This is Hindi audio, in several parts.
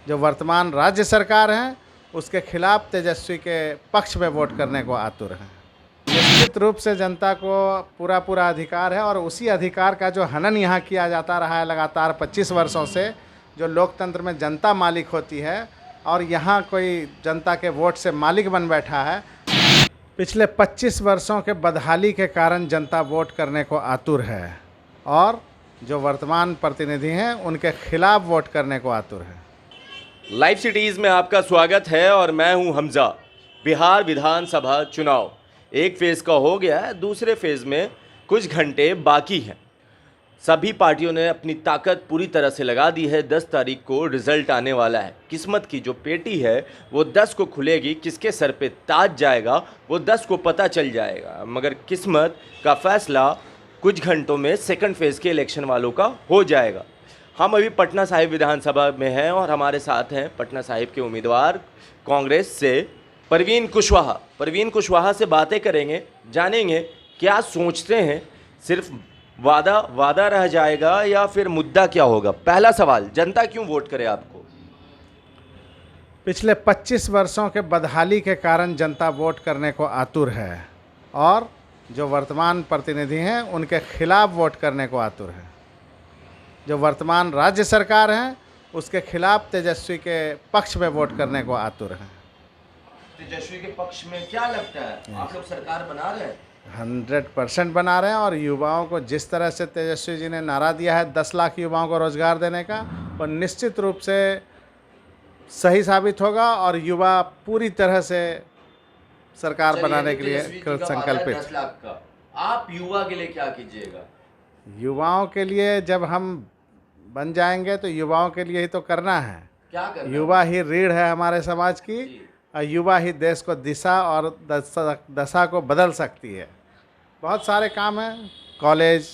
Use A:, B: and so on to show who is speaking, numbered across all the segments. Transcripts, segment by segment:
A: जो वर्तमान राज्य सरकार है उसके खिलाफ तेजस्वी के पक्ष में वोट करने को आतुर हैं। निश्चित रूप से जनता को पूरा पूरा अधिकार है और उसी अधिकार का जो हनन यहाँ किया जाता रहा है लगातार 25 वर्षों से। जो लोकतंत्र में जनता मालिक होती है और यहाँ कोई जनता के वोट से मालिक बन बैठा है। पिछले 25 वर्षों के बदहाली के कारण जनता वोट करने को आतुर है और जो वर्तमान प्रतिनिधि हैं उनके खिलाफ वोट करने को आतुर है।
B: लाइव सिटीज़ में आपका स्वागत है और मैं हूं हमजा। बिहार विधानसभा चुनाव एक फेज़ का हो गया है, दूसरे फेज़ में कुछ घंटे बाकी हैं। सभी पार्टियों ने अपनी ताकत पूरी तरह से लगा दी है। 10 तारीख को रिजल्ट आने वाला है। किस्मत की जो पेटी है वो 10 को खुलेगी। किसके सर पे ताज जाएगा वो 10 को पता चल जाएगा। मगर किस्मत का फैसला कुछ घंटों में सेकंड फेज़ के इलेक्शन वालों का हो जाएगा। हम अभी पटना साहिब विधानसभा में हैं और हमारे साथ हैं पटना साहिब के उम्मीदवार कांग्रेस से परवीन कुशवाहा। परवीन कुशवाहा से बातें करेंगे, जानेंगे क्या सोचते हैं। सिर्फ वादा रह जाएगा या फिर मुद्दा क्या होगा। पहला सवाल, जनता क्यों वोट करे आपको?
A: पिछले 25 वर्षों के बदहाली के कारण जनता वोट करने को आतुर है और जो वर्तमान प्रतिनिधि हैं उनके खिलाफ वोट करने को आतुर है। जो वर्तमान राज्य सरकार है उसके खिलाफ तेजस्वी के पक्ष में वोट करने को आतुर है।
B: तेजस्वी के पक्ष में क्या लगता है? आप लोग सरकार बना रहे हैं?
A: 100% बना रहे हैं और युवाओं को जिस तरह से तेजस्वी जी ने नारा दिया है 10 लाख युवाओं को रोजगार देने का, वो निश्चित रूप से सही साबित होगा और युवा पूरी तरह से सरकार बनाने के लिए संकल्पित।
B: 10 लाख का आप युवा के लिए क्या कीजिएगा?
A: युवाओं के लिए जब हम बन जाएंगे तो युवाओं के लिए ही तो करना है।
B: क्या करना?
A: युवा ही रीढ़ है हमारे समाज की और युवा ही देश को दिशा और दशा को बदल सकती है। बहुत सारे काम हैं, कॉलेज,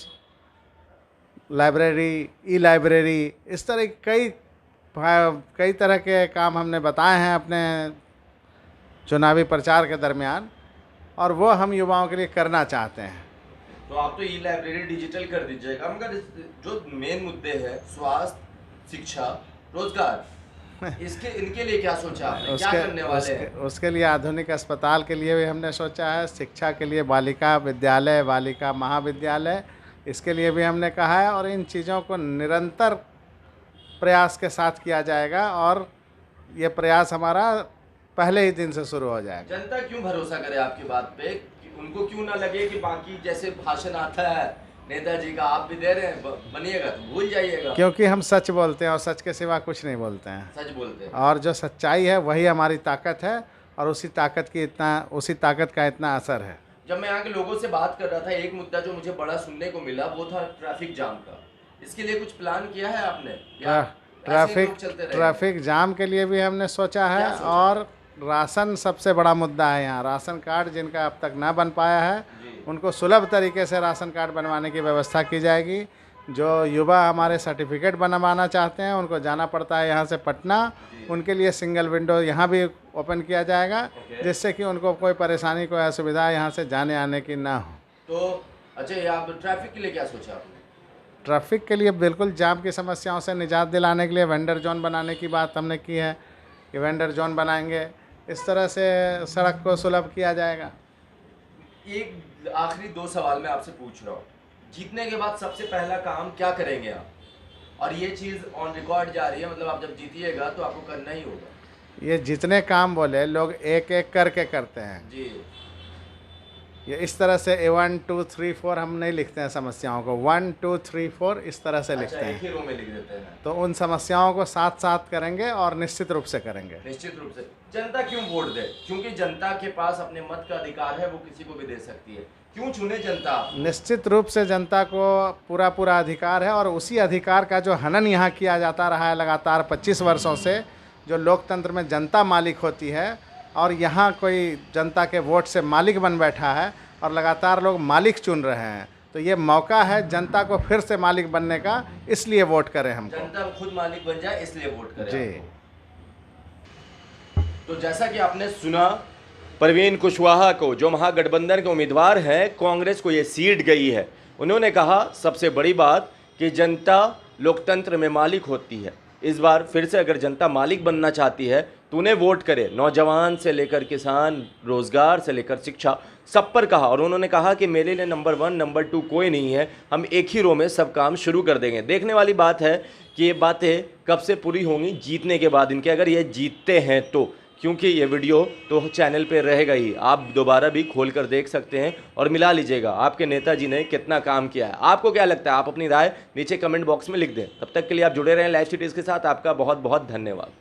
A: लाइब्रेरी, ई लाइब्रेरी, इस तरह कई तरह के काम हमने बताए हैं अपने चुनावी प्रचार के दरमियान और वो हम युवाओं के लिए करना चाहते हैं।
B: तो आप तो ई लाइब्रेरी डिजिटल कर दीजिएगा, मगर जो मेन मुद्दे हैं स्वास्थ्य, शिक्षा, रोजगार, इनके लिए क्या सोचा आपने? क्या करने वाले हैं?
A: उसके लिए आधुनिक अस्पताल के लिए भी हमने सोचा है। शिक्षा के लिए बालिका विद्यालय, बालिका महाविद्यालय, इसके लिए भी हमने कहा है और इन चीज़ों को निरंतर प्रयास के साथ किया जाएगा और ये प्रयास हमारा पहले ही दिन से शुरू हो जाएगा।
B: जनता क्यों भरोसा करे आपकी बात पे? उनको क्यों ना लगे कि बाकी जैसे भाषण आता है नेताजी का आप भी दे रहे हैं, बनिएगा तो भूल जाइएगा?
A: क्योंकि हम सच बोलते हैं और सच के सिवा कुछ नहीं बोलते हैं।
B: सच बोलते हैं
A: और जो सच्चाई है वही हमारी ताकत है और उसी ताकत का इतना असर है।
B: जब मैं यहाँ के लोगों से बात कर रहा था, एक मुद्दा जो मुझे बड़ा सुनने को मिला वो था ट्रैफिक जाम का। इसके लिए कुछ प्लान किया है आपने?
A: ट्रैफिक जाम के लिए भी हमने सोचा है और राशन सबसे बड़ा मुद्दा है यहाँ। राशन कार्ड जिनका अब तक ना बन पाया है उनको सुलभ तरीके से राशन कार्ड बनवाने की व्यवस्था की जाएगी। जो युवा हमारे सर्टिफिकेट बनवाना चाहते हैं उनको जाना पड़ता है यहाँ से पटना, उनके लिए सिंगल विंडो यहाँ भी ओपन किया जाएगा जिससे कि उनको कोई परेशानी, कोई असुविधा यहाँ से जाने आने की ना हो।
B: तो अच्छा, आप ट्रैफिक के लिए क्या सोचा आपने?
A: ट्रैफिक के लिए बिल्कुल जाम की समस्याओं से निजात दिलाने के लिए वेंडर जोन बनाने की बात हमने की है कि वेंडर जोन बनाएंगे, इस तरह से सड़क को सुलभ किया जाएगा।
B: एक आखिरी 2 सवाल मैं आपसे पूछ रहा हूँ। जीतने के बाद सबसे पहला काम क्या करेंगे आप? और ये चीज़ ऑन रिकॉर्ड जा रही है, मतलब आप जब जीतिएगा तो आपको करना ही होगा।
A: ये जितने काम बोले लोग एक एक करके करते हैं
B: जी।
A: ये इस तरह से 1 2 3 4 हम नहीं लिखते हैं समस्याओं को, 1 2 3 4 इस तरह से लिखते हैं।
B: एक ही रो में लिख देते हैं।
A: तो उन समस्याओं को साथ साथ करेंगे और निश्चित रूप से करेंगे।
B: निश्चित रूप से। जनता क्यों वोट दे? क्योंकि जनता के पास अपने मत का अधिकार है, वो किसी को भी दे सकती है। क्यों चुने जनता?
A: निश्चित रूप से जनता को पूरा अधिकार है और उसी अधिकार का जो हनन यहाँ किया जाता रहा है लगातार 25 वर्षों से। जो लोकतंत्र में जनता मालिक होती है और यहाँ कोई जनता के वोट से मालिक बन बैठा है और लगातार लोग मालिक चुन रहे हैं, तो ये मौका है जनता को फिर से मालिक बनने का, इसलिए वोट करें हमको।
B: जनता खुद मालिक बन जाए इसलिए वोट करें
A: जी।
B: तो जैसा कि आपने सुना परवीन कुशवाहा को, जो महागठबंधन के उम्मीदवार हैं, कांग्रेस को ये सीट गई है। उन्होंने कहा सबसे बड़ी बात कि जनता लोकतंत्र में मालिक होती है इस बार फिर से अगर जनता मालिक बनना चाहती है तो उन्हें वोट करे। नौजवान से लेकर किसान, रोजगार से लेकर शिक्षा, सब पर कहा। और उन्होंने कहा कि मेरे लिए नंबर 1 नंबर 2 कोई नहीं है, हम एक ही रो में सब काम शुरू कर देंगे। देखने वाली बात है कि ये बातें कब से पूरी होंगी, जीतने के बाद इनके, अगर ये जीतते हैं तो, क्योंकि ये वीडियो तो चैनल पे रहेगा ही, आप दोबारा भी खोल कर देख सकते हैं और मिला लीजिएगा आपके नेताजी ने कितना काम किया है। आपको क्या लगता है, आप अपनी राय नीचे कमेंट बॉक्स में लिख दें। तब तक के लिए आप जुड़े रहें लाइव सिटीज़ के साथ। आपका बहुत बहुत धन्यवाद।